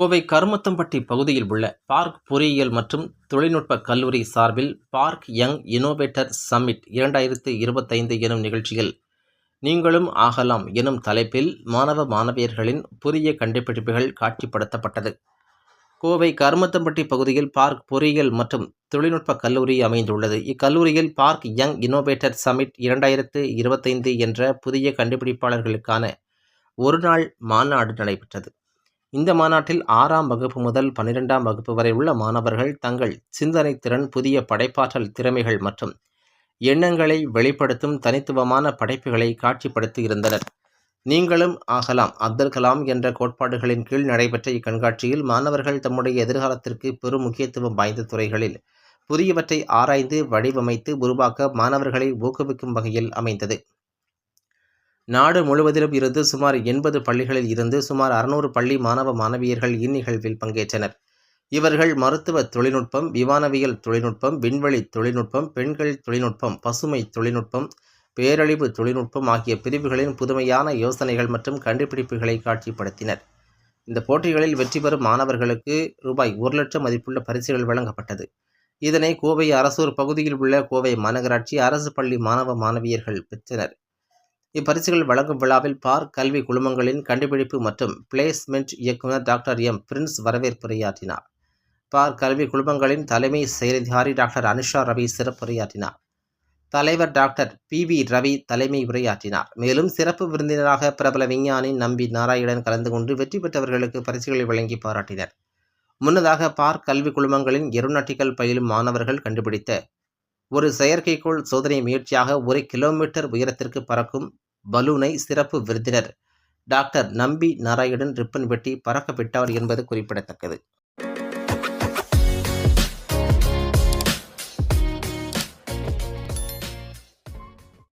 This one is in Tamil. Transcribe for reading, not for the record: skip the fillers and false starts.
கோவை கருமத்தம்பட்டி பகுதியில் உள்ள பார்க் பொறியியல் மற்றும் தொழில்நுட்ப கல்லூரி சார்பில் பார்க் யங் இனோவேட்டர் சம்மிட் 2025 எனும் நிகழ்ச்சியில் நீங்களும் ஆகலாம் எனும் தலைப்பில் மாணவ மாணவியர்களின் புதிய கண்டுபிடிப்புகள் காட்சிப்படுத்தப்பட்டது. கோவை கருமத்தம்பட்டி பகுதியில் பார்க் பொறியியல் மற்றும் தொழில்நுட்ப கல்லூரி அமைந்துள்ளது. இக்கல்லூரியில் பார்க் யங் இனோவேட்டர் சம்மிட் 2025 என்ற புதிய கண்டுபிடிப்பாளர்களுக்கான ஒருநாள் மாநாடு நடைபெற்றது. இந்த மாநாட்டில் 6ஆம் வகுப்பு முதல் 12ஆம் வகுப்பு வரை உள்ள மாணவர்கள் தங்கள் சிந்தனை திறன், புதிய படைப்பாற்றல் திறமைகள் மற்றும் எண்ணங்களை வெளிப்படுத்தும் தனித்துவமான படைப்புகளை காட்சிப்படுத்தி இருந்தனர். நீங்களும் ஆகலாம் அப்துல் கலாம் என்ற கோட்பாடுகளின் கீழ் நடைபெற்ற இக்கண்காட்சியில் மாணவர்கள் தம்முடைய எதிர்காலத்திற்கு பெரும் முக்கியத்துவம் வாய்ந்த துறைகளில் புதியவற்றை ஆராய்ந்து வடிவமைத்து உருவாக்க மாணவர்களை ஊக்குவிக்கும் வகையில் அமைந்தது. நாடு முழுவதிலும் இருந்து சுமார் 80 பள்ளிகளில் இருந்து சுமார் 600 பள்ளி மாணவ மாணவியர்கள் இந்நிகழ்வில் பங்கேற்றனர். இவர்கள் மருத்துவ தொழில்நுட்பம், விமானவியல் தொழில்நுட்பம், விண்வெளி தொழில்நுட்பம், பெண்கள் தொழில்நுட்பம், பசுமை தொழில்நுட்பம், பேரழிவு தொழில்நுட்பம் ஆகிய பிரிவுகளின் புதுமையான யோசனைகள் மற்றும் கண்டுபிடிப்புகளை காட்சிப்படுத்தினர். இந்த போட்டிகளில் வெற்றி பெறும் மாணவர்களுக்கு ரூபாய் 1 லட்சம் மதிப்புள்ள பரிசுகள் வழங்கப்பட்டது. இதனை கோவை அரசூர் பகுதியில் உள்ள கோவை மாநகராட்சி அரசு பள்ளி மாணவ மாணவியர்கள் பெற்றனர். இப்பரிசுகள் வழங்கும் விழாவில் பார்க் கல்வி குழுமங்களின் கண்டுபிடிப்பு மற்றும் பிளேஸ்மெண்ட் இயக்குநர் டாக்டர் எம். பிரின்ஸ் வரவேற்புரையாற்றினார். பார்க் கல்வி குழுமங்களின் தலைமை செயலதிகாரி டாக்டர் அனுஷா ரவி சிறப்புரையாற்றினார். தலைவர் டாக்டர் பி. ரவி தலைமை உரையாற்றினார். மேலும் சிறப்பு விருந்தினராக பிரபல விஞ்ஞானி நம்பி நாராயணன் கலந்து கொண்டு வெற்றி பெற்றவர்களுக்கு பரிசுகளை வழங்கி பாராட்டினர். முன்னதாக பார்க் கல்வி குழுமங்களின் ஏரோநாட்டிக்கல் பயிலும் மாணவர்கள் கண்டுபிடித்த ஒரு செயற்கைக்கோள் சோதனை முயற்சியாக 1 கிலோமீட்டர் உயரத்திற்கு பறக்கும் பலூனை சிறப்பு விருந்தினர் டாக்டர் நம்பி நாராயணன் ரிப்பன் வெட்டி பறக்க விட்டார் என்பது குறிப்பிடத்தக்கது.